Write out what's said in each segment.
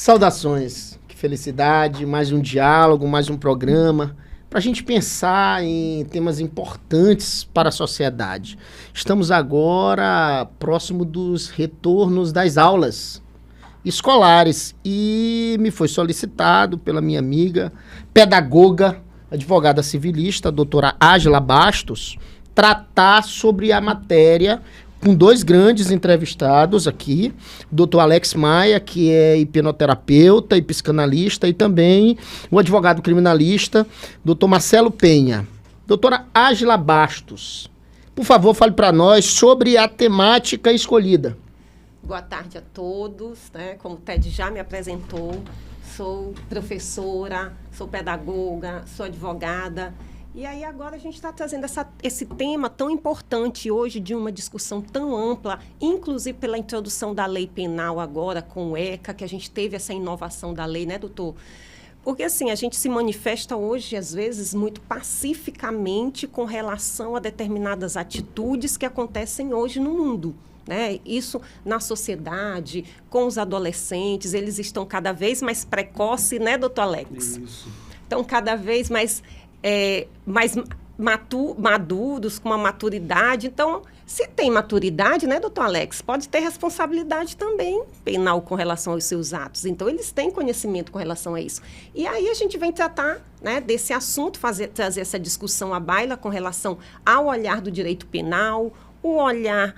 Saudações, que felicidade, mais um diálogo, mais um programa, para a gente pensar em temas importantes para a sociedade. Estamos agora próximo dos retornos das aulas escolares e me foi solicitado pela minha amiga, pedagoga, advogada civilista, a doutora Ágila Bastos, tratar sobre a matéria com dois grandes entrevistados aqui, o doutor Alex Maia, que é hipnoterapeuta e psicanalista, e também o advogado criminalista, doutor Marcelo Penha. Doutora Ágila Bastos, por favor, fale para nós sobre a temática escolhida. Boa tarde a todos, né? Como o Ted já me apresentou, sou professora, sou pedagoga, sou advogada. E aí agora a gente está trazendo esse tema tão importante hoje, de uma discussão tão ampla, inclusive pela introdução da lei penal agora com o ECA, que a gente teve essa inovação da lei, né, doutor? Porque, assim, a gente se manifesta hoje, às vezes, muito pacificamente com relação a determinadas atitudes que acontecem hoje no mundo, né? Isso na sociedade, com os adolescentes, eles estão cada vez mais precoces, né, doutor Alex? Isso. Estão cada vez mais maduros, com uma maturidade. Então, se tem maturidade, né, doutor Alex, pode ter responsabilidade também penal com relação aos seus atos. Então, eles têm conhecimento com relação a isso. E aí a gente vem tratar, né, desse assunto, trazer essa discussão à baila com relação ao olhar do direito penal, o olhar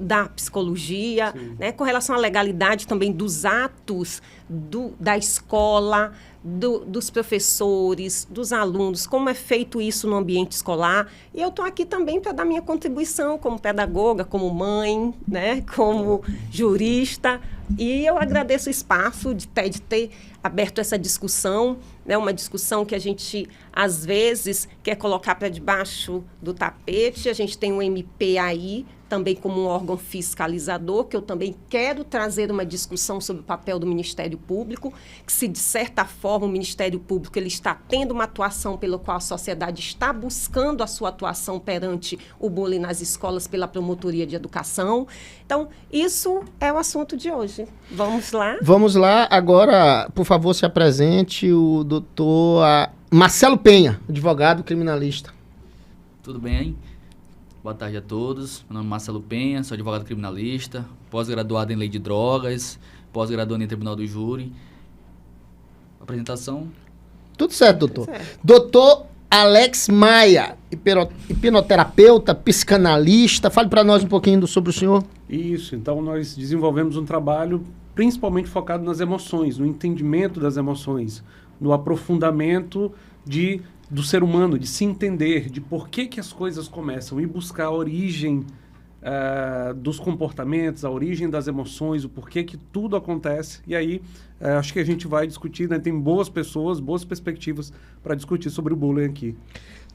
da psicologia, né, com relação à legalidade também dos atos da escola, dos professores, dos alunos, como é feito isso no ambiente escolar. E eu estou aqui também para dar minha contribuição como pedagoga, como mãe, né, como jurista. E eu agradeço o espaço de ter aberto essa discussão, né, uma discussão que a gente, às vezes, quer colocar para debaixo do tapete. A gente tem o MP aí, também como um órgão fiscalizador, que eu também quero trazer uma discussão sobre o papel do Ministério Público, que se, de certa forma, o Ministério Público ele está tendo uma atuação pela qual a sociedade está buscando a sua atuação perante o bullying nas escolas pela Promotoria de Educação. Então, isso é o assunto de hoje. Vamos lá? Vamos lá. Agora, por favor, se apresente o doutor Marcelo Penha, advogado criminalista. Tudo bem? Boa tarde a todos. Meu nome é Marcelo Penha, sou advogado criminalista, pós-graduado em Lei de Drogas, pós-graduado em Tribunal do Júri. Apresentação? Tudo certo, doutor. Tudo certo. Doutor Alex Maia, hipnoterapeuta, psicanalista. Fale para nós um pouquinho sobre o senhor. Isso, então nós desenvolvemos um trabalho principalmente focado nas emoções, no entendimento das emoções, no aprofundamento do ser humano, de se entender, de por que as coisas começam e buscar a origem dos comportamentos, a origem das emoções, o porquê que tudo acontece. E aí, acho que a gente vai discutir, né? Tem boas pessoas, boas perspectivas para discutir sobre o bullying aqui.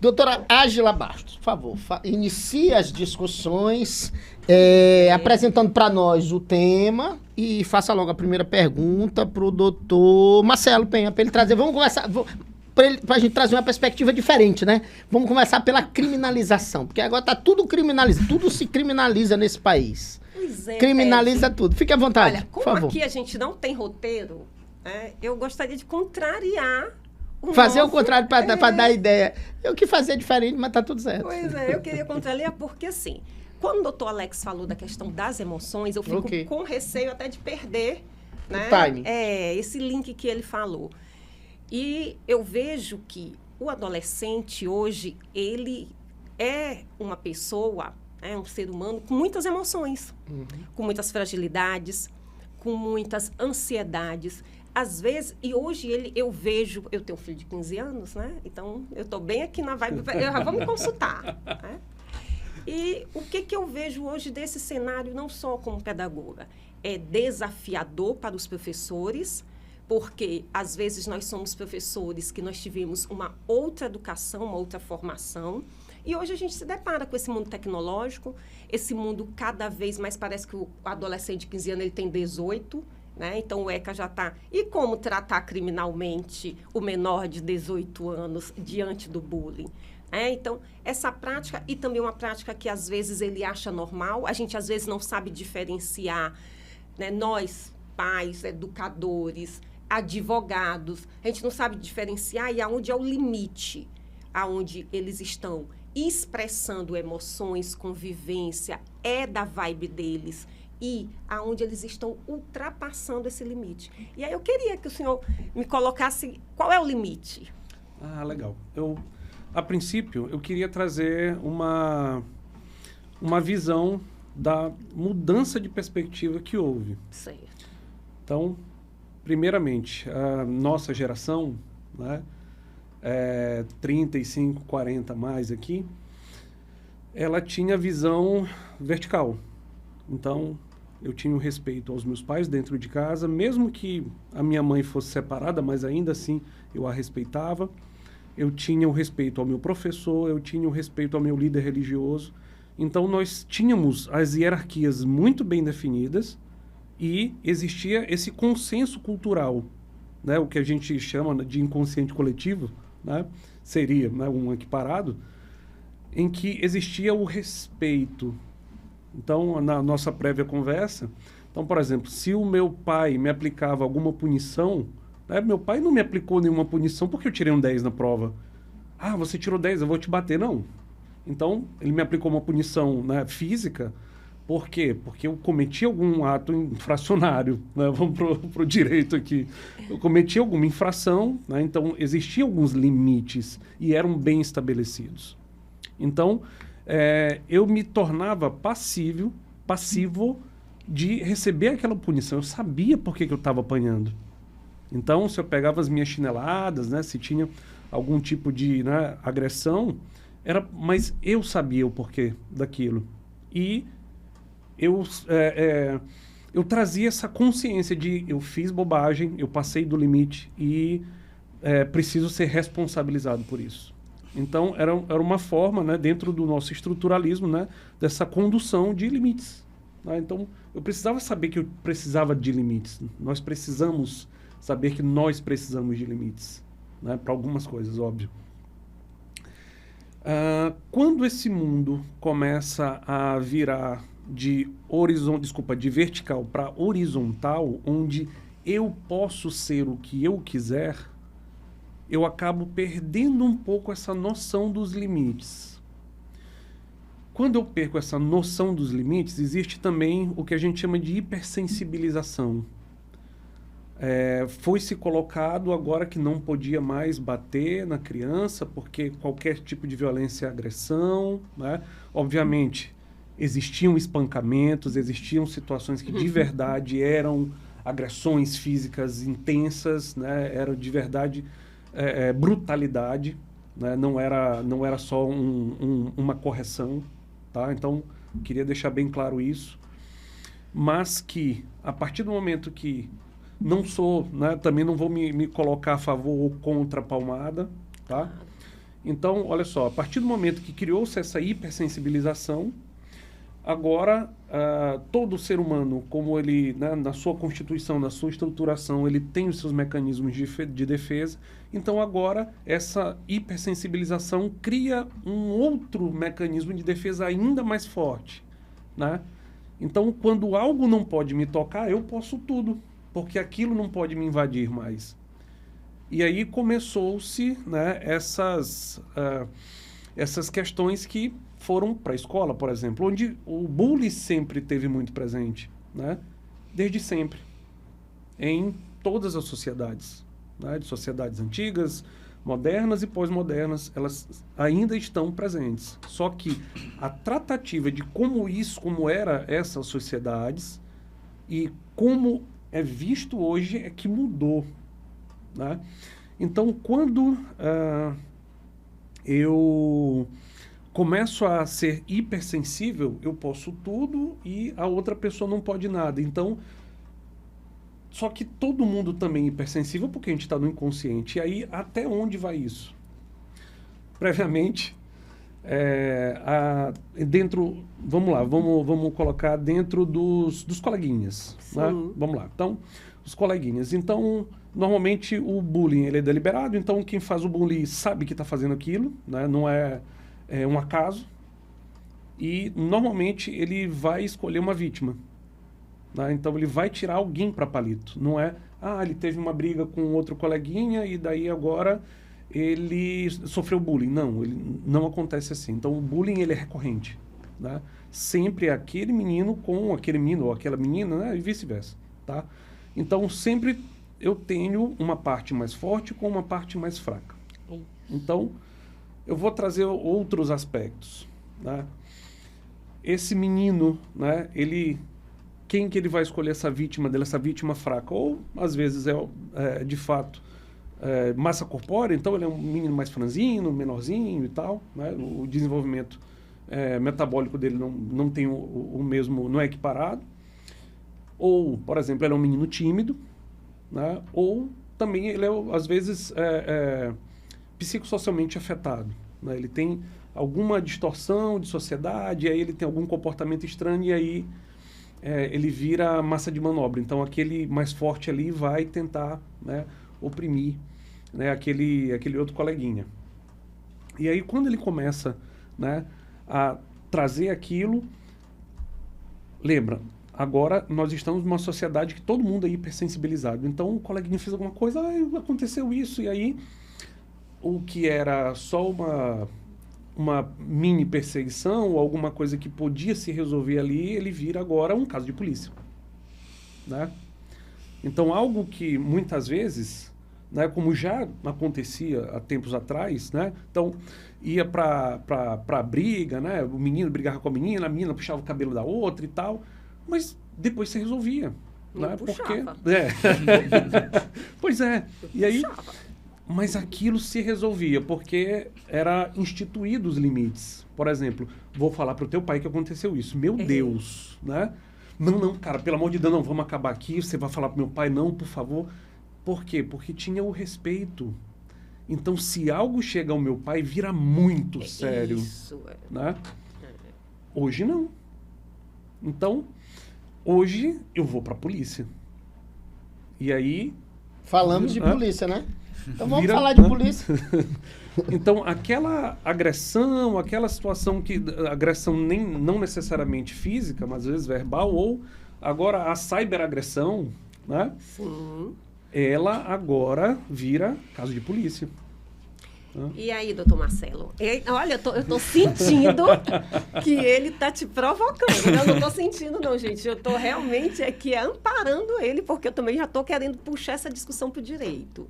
Doutora Ágila Bastos, por favor, inicie as discussões apresentando para nós o tema e faça logo a primeira pergunta para o doutor Marcelo Penha, para ele trazer. Vamos começar... Para a gente trazer uma perspectiva diferente, né? Vamos começar pela criminalização, porque agora está tudo criminalizado, tudo se criminaliza nesse país. Pois é, criminaliza tudo. Fique à vontade, olha, por como favor. aqui a gente não tem roteiro, eu gostaria de contrariar fazer o contrário para dar ideia. Eu que fazer diferente, mas tá tudo certo. Pois é, eu queria contrariar porque, assim, quando o doutor Alex falou da questão das emoções, eu fico com receio até de perder, né, o timing. Esse link que ele falou. E eu vejo que o adolescente hoje, ele é uma pessoa, um ser humano com muitas emoções, com muitas fragilidades, com muitas ansiedades. Às vezes, e hoje eu vejo, eu tenho um filho de 15 anos, né? Então, eu estou bem aqui na vibe, vamos me consultar. Né? E o que eu vejo hoje desse cenário, não só como pedagoga, é desafiador para os professores, porque, às vezes, nós somos professores que nós tivemos uma outra educação, uma outra formação, e hoje a gente se depara com esse mundo tecnológico, esse mundo cada vez mais, parece que o adolescente de 15 anos ele tem 18, né? Então, o ECA já está... E como tratar criminalmente o menor de 18 anos diante do bullying? Então, essa prática, e também uma prática que, às vezes, ele acha normal, a gente, às vezes, não sabe diferenciar, né? Nós... pais, educadores, advogados. A gente não sabe diferenciar e aonde é o limite, aonde eles estão expressando emoções, convivência, é da vibe deles, e aonde eles estão ultrapassando esse limite. E aí eu queria que o senhor me colocasse qual é o limite. Ah, legal. A princípio, eu queria trazer uma visão da mudança de perspectiva que houve. Certo. Então, primeiramente, a nossa geração, né, 35, 40 mais aqui, ela tinha visão vertical. Então, eu tinha o respeito aos meus pais dentro de casa, mesmo que a minha mãe fosse separada, mas ainda assim eu a respeitava. Eu tinha o respeito ao meu professor, eu tinha o respeito ao meu líder religioso. Então, nós tínhamos as hierarquias muito bem definidas e existia esse consenso cultural, né, o que a gente chama de inconsciente coletivo, né, seria, né, um equiparado, em que existia o respeito. Então, na nossa prévia conversa, então, por exemplo, se o meu pai me aplicava alguma punição, né, meu pai não me aplicou nenhuma punição porque eu tirei um 10 na prova. Ah, você tirou 10, eu vou te bater. Não. Então, ele me aplicou uma punição, né, física. Por quê? Porque eu cometi algum ato infracionário, né? Vamos pro direito aqui. Eu cometi alguma infração, né? Então existiam alguns limites e eram bem estabelecidos. Então, eu me tornava passivo de receber aquela punição. Eu sabia por que eu estava apanhando. Então, se eu pegava as minhas chineladas, né, se tinha algum tipo de, né, agressão, mas eu sabia o porquê daquilo. E eu trazia essa consciência de eu fiz bobagem, eu passei do limite e preciso ser responsabilizado por isso. Então, era uma forma, né, dentro do nosso estruturalismo, né, dessa condução de limites. Né? Então, eu precisava saber que eu precisava de limites. Nós precisamos saber que nós precisamos de limites, né, para algumas coisas, óbvio. Quando esse mundo começa a virar de vertical para horizontal, onde eu posso ser o que eu quiser, eu acabo perdendo um pouco essa noção dos limites. Quando eu perco essa noção dos limites, existe também o que a gente chama de hipersensibilização. Foi-se colocado agora que não podia mais bater na criança, porque qualquer tipo de violência é agressão, né? Obviamente, existiam espancamentos, existiam situações que de verdade eram agressões físicas intensas, né? Era de verdade brutalidade, né? Não era só uma correção, tá? Então, queria deixar bem claro isso. Mas que, a partir do momento que não sou, né, também não vou me colocar a favor ou contra a palmada, tá? Então, olha só, a partir do momento que criou-se essa hipersensibilização, agora todo ser humano, como ele, né, na sua constituição, na sua estruturação, ele tem os seus mecanismos de defesa, então agora essa hipersensibilização cria um outro mecanismo de defesa ainda mais forte, né? Então, quando algo não pode me tocar, eu posso tudo, porque aquilo não pode me invadir mais. E aí começou-se, né, essas questões que foram para a escola, por exemplo, onde o bullying sempre teve muito presente, né, desde sempre, em todas as sociedades, né, de sociedades antigas, modernas e pós-modernas, elas ainda estão presentes. Só que a tratativa de como era essas sociedades e como é visto hoje é que mudou, né? Então, quando eu começo a ser hipersensível, eu posso tudo e a outra pessoa não pode nada. Então, só que todo mundo também é hipersensível porque a gente está no inconsciente. E aí, até onde vai isso? Previamente, vamos lá, vamos colocar dentro dos coleguinhas, né? Vamos lá. Então, os coleguinhas. Então, normalmente o bullying ele é deliberado, então quem faz o bullying sabe que está fazendo aquilo, né? Não é um acaso. E normalmente ele vai escolher uma vítima. né? Então, ele vai tirar alguém para palito. Não é, ele teve uma briga com outro coleguinha e daí agora ele sofreu bullying. Não, ele não acontece assim. Então, o bullying ele é recorrente, né? Sempre aquele menino com aquele menino ou aquela menina, né? E vice-versa, tá? Então, sempre eu tenho uma parte mais forte com uma parte mais fraca. Então, eu vou trazer outros aspectos, né? Esse menino, né? Quem que ele vai escolher essa vítima dele, essa vítima fraca? Ou, às vezes, de fato, massa corpórea, então ele é um menino mais franzino, menorzinho e tal, né? O desenvolvimento metabólico dele não tem o mesmo, não é equiparado. Ou, por exemplo, ele é um menino tímido, né? Ou também ele é, às vezes, psicossocialmente afetado, né? Ele tem alguma distorção de sociedade, aí ele tem algum comportamento estranho e aí ele vira massa de manobra. Então, aquele mais forte ali vai tentar, né, oprimir, né, aquele outro coleguinha. E aí, quando ele começa, né, a trazer aquilo, lembra, agora nós estamos numa sociedade que todo mundo é hipersensibilizado. Então, o coleguinha fez alguma coisa, aconteceu isso, e aí o que era só uma mini perseguição ou alguma coisa que podia se resolver ali, ele vira agora um caso de polícia, né? Então, algo que muitas vezes, né, como já acontecia há tempos atrás, né? Então, ia para briga, né? O menino brigava com a menina puxava o cabelo da outra e tal, mas depois se resolvia, né? Porque pois é. E aí, mas aquilo se resolvia porque era instituído os limites. Por exemplo, vou falar para o teu pai que aconteceu isso. Meu Deus, né? Não, cara, pelo amor de Deus, não, vamos acabar aqui. Você vai falar para meu pai, não, por favor. Por quê? Porque tinha o respeito. Então, se algo chega ao meu pai, vira muito sério. Isso, né? Hoje não. Então, hoje eu vou para a polícia. E aí... Falamos de polícia, né? Então vamos falar né? de polícia. Então, aquela agressão, aquela situação que... Agressão não necessariamente física, mas às vezes verbal, ou agora a cyberagressão, né? Sim. Ela agora vira caso de polícia. E aí, doutor Marcelo? Olha, eu tô sentindo que ele tá te provocando. Eu não tô sentindo, não, gente. Eu tô realmente aqui amparando ele, porque eu também já tô querendo puxar essa discussão pro direito.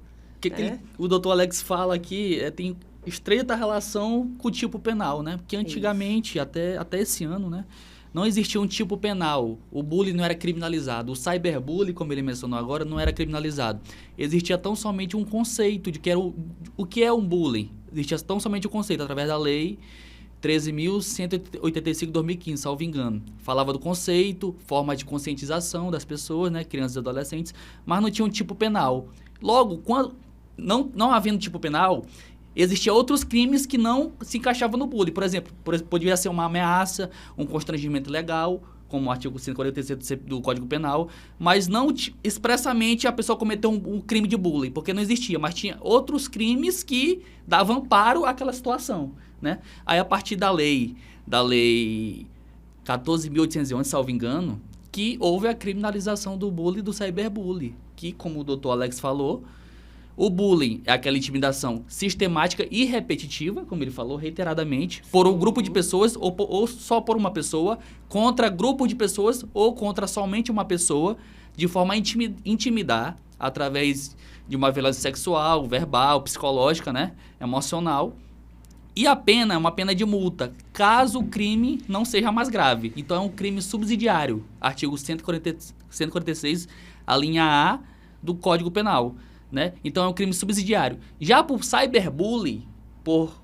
O doutor Alex fala aqui, tem estreita relação com o tipo penal, né? Porque antigamente, até esse ano, né? Não existia um tipo penal. O bullying não era criminalizado. O cyberbullying, como ele mencionou agora, não era criminalizado. Existia tão somente um conceito de que era o que é um bullying. Existia tão somente o conceito, através da lei 13.185 de 2015, salvo engano. Falava do conceito, forma de conscientização das pessoas, né, crianças e adolescentes, mas não tinha um tipo penal. Logo, quando não havendo tipo penal, existiam outros crimes que não se encaixavam no bullying. Por exemplo, poderia ser uma ameaça, um constrangimento legal, como o artigo 147 do Código Penal, mas não expressamente a pessoa cometeu um crime de bullying, porque não existia, mas tinha outros crimes que davam amparo àquela situação, né? Aí, a partir da lei 14.811, salvo engano, que houve a criminalização do bullying e do cyberbullying, que, como o doutor Alex falou, o bullying é aquela intimidação sistemática e repetitiva, como ele falou, reiteradamente, por um grupo de pessoas ou só por uma pessoa, contra grupo de pessoas ou contra somente uma pessoa, de forma a intimidar através de uma violência sexual, verbal, psicológica, né, emocional. E a pena é uma pena de multa, caso o crime não seja mais grave. Então, é um crime subsidiário, artigo 146, a linha A do Código Penal. Né? Então, é um crime subsidiário. Já por cyberbullying, por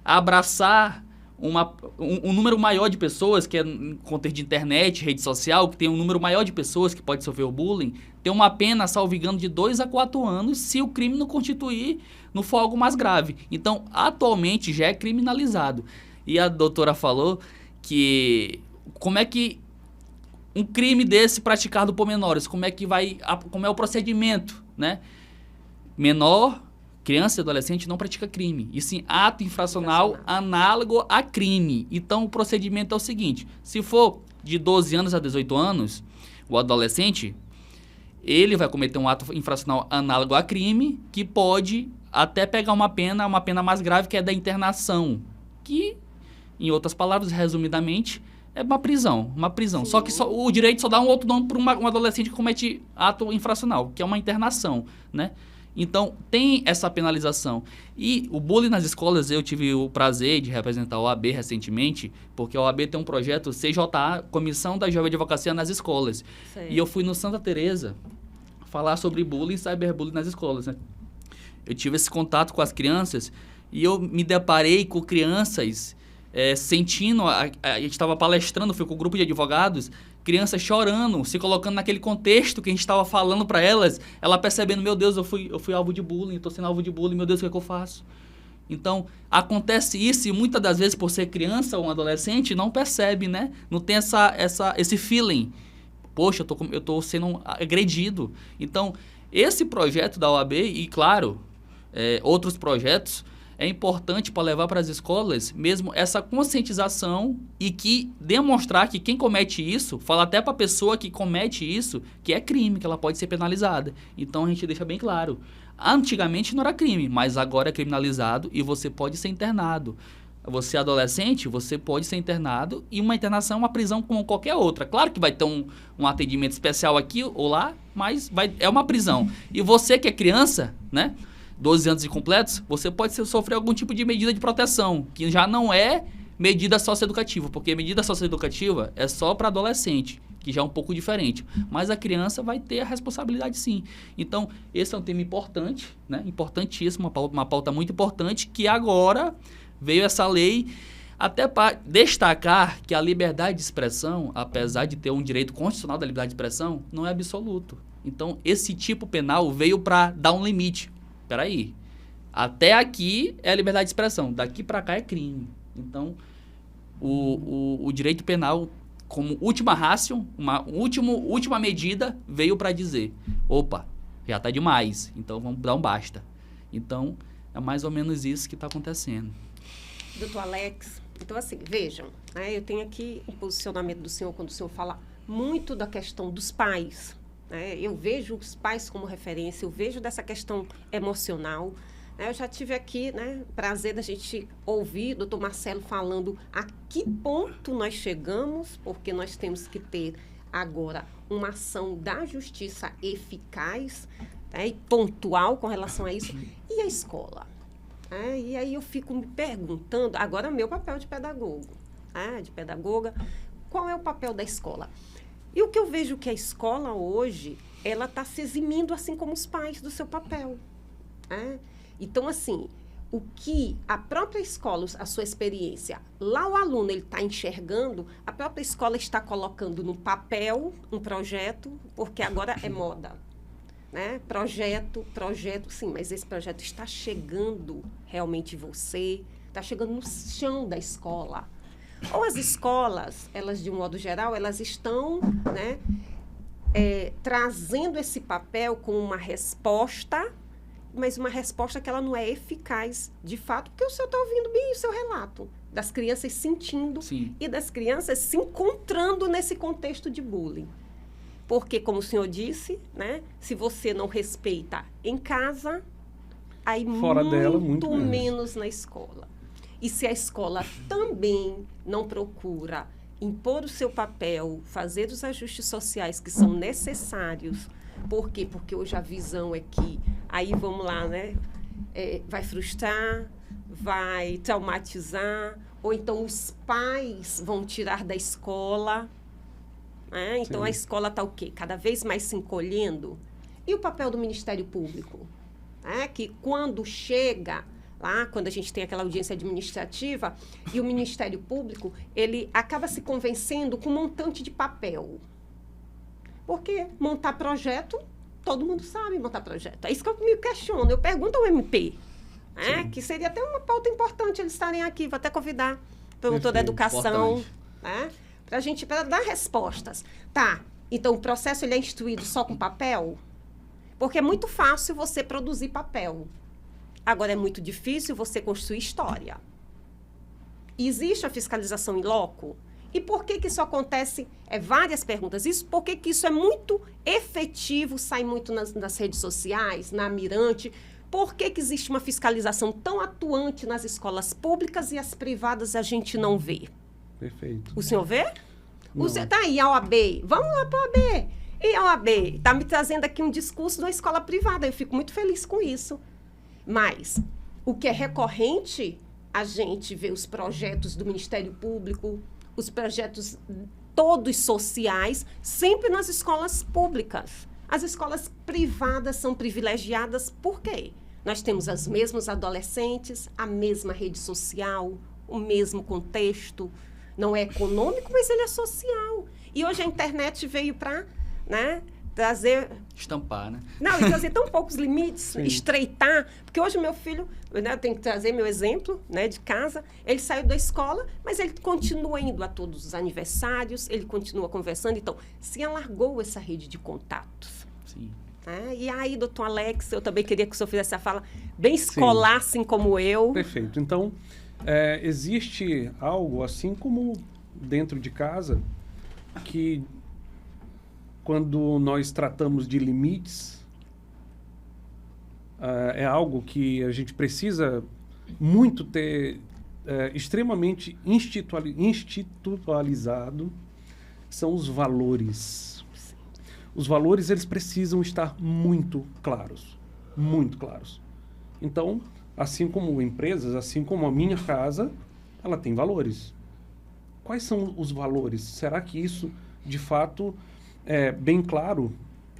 abraçar um número maior de pessoas, que é em contexto de internet, rede social, que tem um número maior de pessoas que pode sofrer o bullying, tem uma pena, salvo engano, de 2 a 4 anos, se o crime não constituir no for algo mais grave. Então, atualmente, já é criminalizado. E a doutora falou que... Como é que um crime desse praticado por menores, como é o procedimento, né? Menor, criança e adolescente não pratica crime, e sim ato infracional análogo a crime. Então, o procedimento é o seguinte: se for de 12 anos a 18 anos, o adolescente, ele vai cometer um ato infracional análogo a crime, que pode até pegar uma pena mais grave, que é da internação, que, em outras palavras, resumidamente, é uma prisão. Sim. Só que o direito só dá um outro nome para um adolescente que comete ato infracional, que é uma internação, né? Então, tem essa penalização. E o bullying nas escolas, eu tive o prazer de representar a OAB recentemente, porque a OAB tem um projeto CJA, Comissão da Jovem Advocacia nas Escolas. Sei. E eu fui no Santa Teresa falar sobre bullying e cyberbullying nas escolas, né? Eu tive esse contato com as crianças e eu me deparei com crianças sentindo... A gente estava palestrando, fui com um grupo de advogados, crianças chorando, se colocando naquele contexto que a gente estava falando para elas, ela percebendo, meu Deus, eu fui alvo de bullying, estou sendo alvo de bullying, meu Deus, o que é que eu faço? Então, acontece isso e muitas das vezes, por ser criança ou um adolescente, não percebe, né? Não tem esse feeling. Poxa, eu estou sendo agredido. Então, esse projeto da OAB e, claro, outros projetos, é importante para levar para as escolas mesmo essa conscientização e que demonstrar que quem comete isso, fala até para a pessoa que comete isso, que é crime, que ela pode ser penalizada. Então, a gente deixa bem claro. Antigamente não era crime, mas agora é criminalizado e você pode ser internado. Você é adolescente, você pode ser internado e uma internação é uma prisão como qualquer outra. Claro que vai ter um atendimento especial aqui ou lá, mas é uma prisão. E você que é criança, né, 12 anos incompletos, você pode sofrer algum tipo de medida de proteção, que já não é medida socioeducativa, porque medida socioeducativa é só para adolescente, que já é um pouco diferente. Mas a criança vai ter a responsabilidade sim. Então, esse é um tema importante, né, importantíssimo, uma pauta muito importante, que agora veio essa lei até para destacar que a liberdade de expressão, apesar de ter um direito constitucional da liberdade de expressão, não é absoluto. Então, esse tipo penal veio para dar um limite. Espera aí, até aqui é a liberdade de expressão, daqui para cá é crime. Então, o direito penal, como última ratio, última medida, veio para dizer, opa, já está demais, então vamos dar um basta. Então, é mais ou menos isso que está acontecendo. Doutor Alex, então assim, vejam, né, eu tenho aqui o posicionamento do senhor quando o senhor fala muito da questão dos pais, né, eu vejo os pais como referência, eu vejo dessa questão emocional, né, eu já tive aqui, né, prazer da gente ouvir o doutor Marcelo falando a que ponto nós chegamos, porque nós temos que ter agora uma ação da justiça eficaz, né, e pontual com relação a isso, e a escola? E aí eu fico me perguntando, agora meu papel de pedagogo, de pedagoga, qual é o papel da escola? E o que eu vejo que a escola hoje, ela está se eximindo assim como os pais do seu papel. Então, assim, o que a própria escola, a sua experiência, lá o aluno ele está enxergando, a própria escola está colocando no papel um projeto, porque agora é moda. Né? Projeto, sim, mas esse projeto está chegando realmente em você, está chegando no chão da escola. Ou as escolas, elas de um modo geral, elas estão, né, trazendo esse papel com uma resposta, mas uma resposta que ela não é eficaz de fato, porque o senhor está ouvindo bem o seu relato, das crianças sentindo Sim. e das crianças se encontrando nesse contexto de bullying. Porque, como o senhor disse, né, se você não respeita em casa, aí fora dela, muito menos na escola. E se a escola também não procura impor o seu papel, fazer os ajustes sociais que são necessários, por quê? Porque hoje a visão é que, aí vamos lá, né, vai frustrar, vai traumatizar, ou então os pais vão tirar da escola. Então, Sim. a escola está o quê? Cada vez mais se encolhendo. E o papel do Ministério Público? Que quando chega lá, quando a gente tem aquela audiência administrativa, e o Ministério Público, ele acaba se convencendo com um montante de papel. Porque montar projeto, todo mundo sabe montar projeto. É isso que eu me questiono. Eu pergunto ao MP, que seria até uma pauta importante eles estarem aqui. Vou até convidar o promotor da educação, para dar respostas. Tá, então o processo ele é instruído só com papel? Porque é muito fácil você produzir papel. Agora, é muito difícil você construir história. Existe a fiscalização in loco? E por que isso acontece? Várias perguntas. Por que isso é muito efetivo, sai muito nas redes sociais, na Mirante? Por que existe uma fiscalização tão atuante nas escolas públicas e as privadas a gente não vê? Perfeito. O senhor vê? Não. Tá aí, a OAB. Vamos lá para a OAB. E a OAB está me trazendo aqui um discurso de uma escola privada. Eu fico muito feliz com isso. Mas o que é recorrente, a gente vê os projetos do Ministério Público, os projetos todos sociais, sempre nas escolas públicas. As escolas privadas são privilegiadas por quê? Nós temos os mesmos adolescentes, a mesma rede social, o mesmo contexto. Não é econômico, mas ele é social. E hoje a internet veio para, né, trazer... Estampar, né? Não, e trazer tão poucos limites, Sim. estreitar. Porque hoje o meu filho, né, eu tenho que trazer meu exemplo, né, de casa. Ele saiu da escola, mas ele continua indo a todos os aniversários, ele continua conversando. Então, se alargou essa rede de contatos. Sim. E aí, doutor Alex, eu também queria que o senhor fizesse a fala bem escolar, assim como eu. Perfeito. Então, existe algo, assim como dentro de casa, que quando nós tratamos de limites, é algo que a gente precisa muito ter extremamente institucionalizado, são os valores. Os valores, eles precisam estar muito claros. Muito claros. Então, assim como empresas, assim como a minha casa, ela tem valores. Quais são os valores? Será que isso, de fato, é bem claro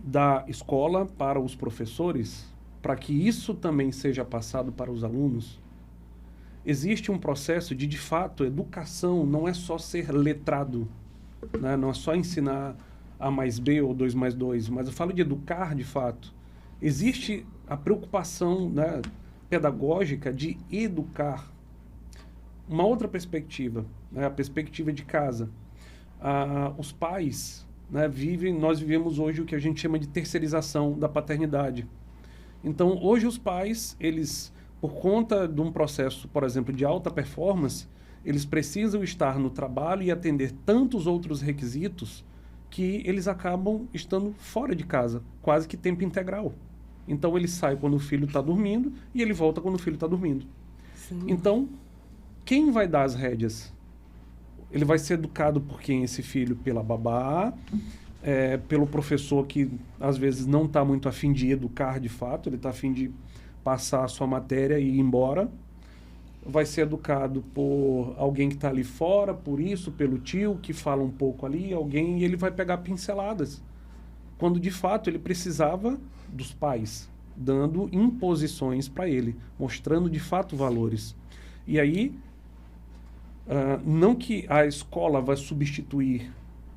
da escola para os professores, para que isso também seja passado para os alunos? Existe um processo de fato, educação não é só ser letrado, né? Não é só ensinar A mais B ou 2 mais 2, mas eu falo de educar de fato. Existe a preocupação, né, pedagógica de educar. Uma outra perspectiva, né, a perspectiva de casa. Os pais, né, nós vivemos hoje o que a gente chama de terceirização da paternidade. Então, hoje os pais, eles, por conta de um processo, por exemplo, de alta performance, eles precisam estar no trabalho e atender tantos outros requisitos que eles acabam estando fora de casa, quase que tempo integral. Então, ele sai quando o filho está dormindo e ele volta quando o filho está dormindo. Sim. Então, quem vai dar as rédeas? Ele vai ser educado por quem? Esse filho? Pela babá, pelo professor que, às vezes, não está muito afim de educar de fato, ele está afim de passar a sua matéria e ir embora. Vai ser educado por alguém que está ali fora, por isso, pelo tio, que fala um pouco ali, e ele vai pegar pinceladas. Quando, de fato, ele precisava dos pais, dando imposições para ele, mostrando, de fato, valores. E aí, não que a escola vai substituir,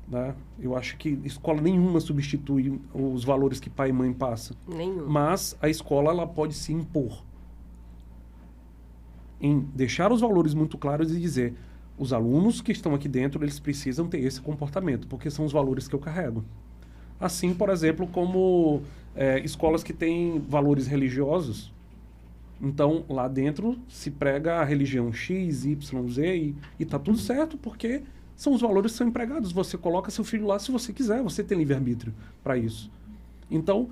né? Eu acho que escola nenhuma substitui os valores que pai e mãe passam. Nenhum. Mas a escola, ela pode se impor em deixar os valores muito claros e dizer: os alunos que estão aqui dentro, eles precisam ter esse comportamento, porque são os valores que eu carrego. Assim, por exemplo, como escolas que têm valores religiosos. Então, lá dentro se prega a religião X, Y, Z e está tudo certo, porque são os valores que são empregados. Você coloca seu filho lá se você quiser, você tem livre-arbítrio para isso. Então,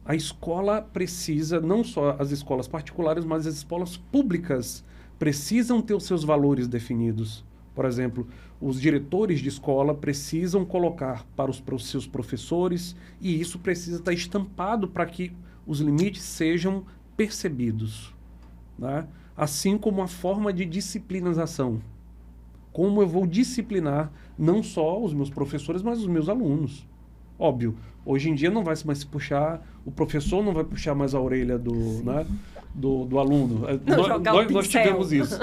a escola precisa, não só as escolas particulares, mas as escolas públicas precisam ter os seus valores definidos. Por exemplo, os diretores de escola precisam colocar para os seus professores, e isso precisa estar estampado para que os limites sejam percebidos, né? Assim como a forma de disciplinização. Como eu vou disciplinar não só os meus professores, mas os meus alunos. Óbvio, hoje em dia não vai mais se puxar, o professor não vai puxar mais a orelha do aluno. Nós tivemos isso,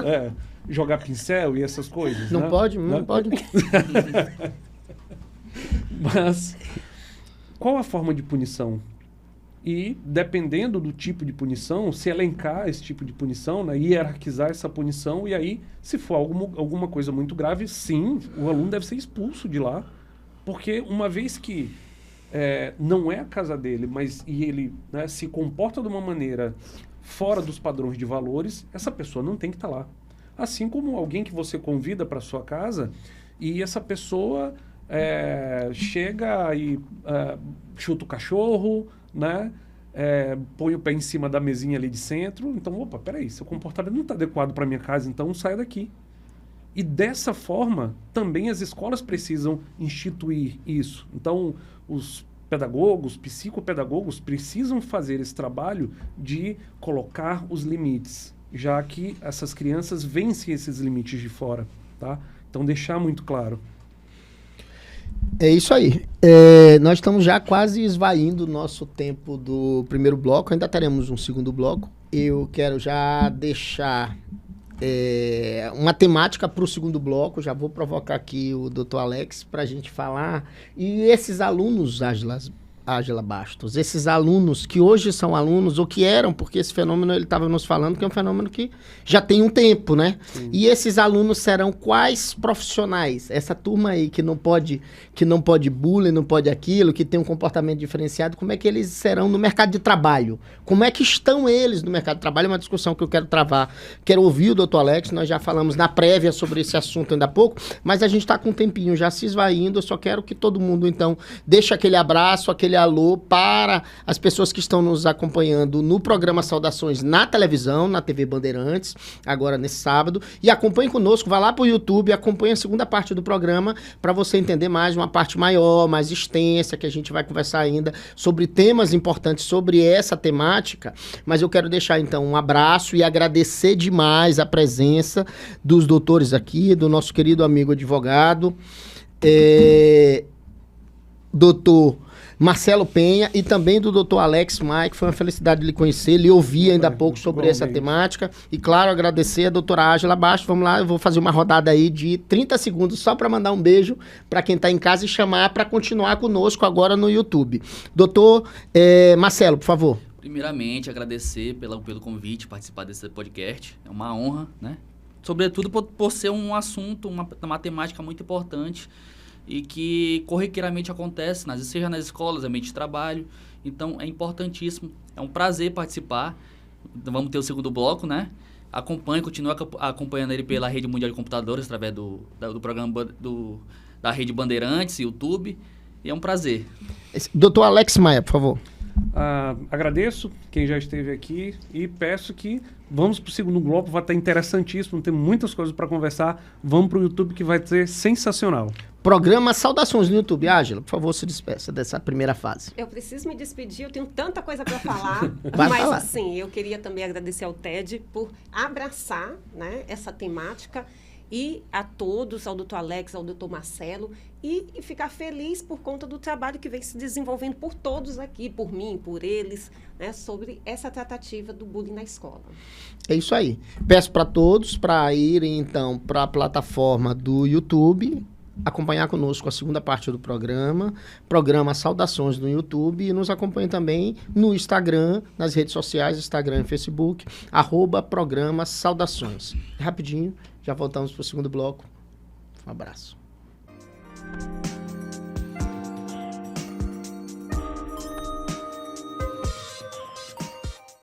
jogar pincel e essas coisas. Não, né? pode, não pode. Mas qual a forma de punição? E, dependendo do tipo de punição, se elencar esse tipo de punição, né, hierarquizar essa punição, e aí, se for alguma coisa muito grave, sim, o aluno deve ser expulso de lá. Porque uma vez que não é a casa dele, e ele, né, se comporta de uma maneira fora dos padrões de valores, essa pessoa não tem que estar lá. Assim como alguém que você convida para sua casa e essa pessoa chega e chuta o cachorro, né? Põe o pé em cima da mesinha ali de centro. Então, opa, peraí, seu comportamento não está adequado para minha casa, então saia daqui. E dessa forma, também as escolas precisam instituir isso. Então, os pedagogos, psicopedagogos precisam fazer esse trabalho de colocar os limites, já que essas crianças vencem esses limites de fora, tá? Então, deixar muito claro. É isso aí. Nós estamos já quase esvaindo o nosso tempo do primeiro bloco. Ainda teremos um segundo bloco. Eu quero já deixar uma temática para o segundo bloco. Já vou provocar aqui o Dr. Alex para a gente falar. E esses alunos, Ágela Bastos, esses alunos que hoje são alunos, ou que eram, porque esse fenômeno ele estava nos falando que é um fenômeno que já tem um tempo, né? Sim. E esses alunos serão quais profissionais? Essa turma aí que não pode bullying, não pode aquilo, que tem um comportamento diferenciado, como é que eles serão no mercado de trabalho? Como é que estão eles no mercado de trabalho? É uma discussão que eu quero travar. Quero ouvir o Dr. Alex, nós já falamos na prévia sobre esse assunto ainda há pouco, mas a gente está com um tempinho já se esvaindo, eu só quero que todo mundo, então, deixe aquele abraço, aquele alô para as pessoas que estão nos acompanhando no programa Saudações na televisão, na TV Bandeirantes, agora nesse sábado, e acompanhe conosco, vá lá para o YouTube, acompanhe a segunda parte do programa para você entender mais, uma parte maior, mais extensa, que a gente vai conversar ainda sobre temas importantes sobre essa temática, mas eu quero deixar então um abraço e agradecer demais a presença dos doutores aqui, do nosso querido amigo advogado, doutor Marcelo Penha, e também do Dr. Alex Maia, que foi uma felicidade lhe conhecer, lhe ouvir ainda há pouco sobre essa temática. E, claro, agradecer a doutora Ágela Bastos. Vamos lá, eu vou fazer uma rodada aí de 30 segundos só para mandar um beijo para quem está em casa e chamar para continuar conosco agora no YouTube. Doutor Marcelo, por favor. Primeiramente, agradecer pelo convite, participar desse podcast. É uma honra, né? Sobretudo por ser um assunto, uma temática muito importante, e que corriqueiramente acontece, seja nas escolas, ambiente de trabalho. Então, é importantíssimo. É um prazer participar. Vamos ter o segundo bloco, né? Continue acompanhando ele pela Rede Mundial de Computadores, através do programa da Rede Bandeirantes, YouTube. E é um prazer. Doutor Alex Maia, por favor. Agradeço quem já esteve aqui e peço que vamos para o segundo bloco, vai estar interessantíssimo, tem muitas coisas para conversar. Vamos para o YouTube que vai ser sensacional. Programa Saudações no YouTube. Ágela, por favor, se despeça dessa primeira fase. Eu preciso me despedir, eu tenho tanta coisa para falar. Vai mas, falar. Assim, eu queria também agradecer ao TED por abraçar, né, essa temática, e a todos, ao Dr. Alex, ao Dr. Marcelo, e ficar feliz por conta do trabalho que vem se desenvolvendo por todos aqui, por mim, por eles, né, sobre essa tratativa do bullying na escola. É isso aí. Peço para todos para irem, então, para a plataforma do YouTube, acompanhar conosco a segunda parte do programa Saudações no YouTube, e nos acompanhe também no Instagram, nas redes sociais, Instagram e Facebook, @programa Saudações. Rapidinho, já voltamos para o segundo bloco. Um abraço.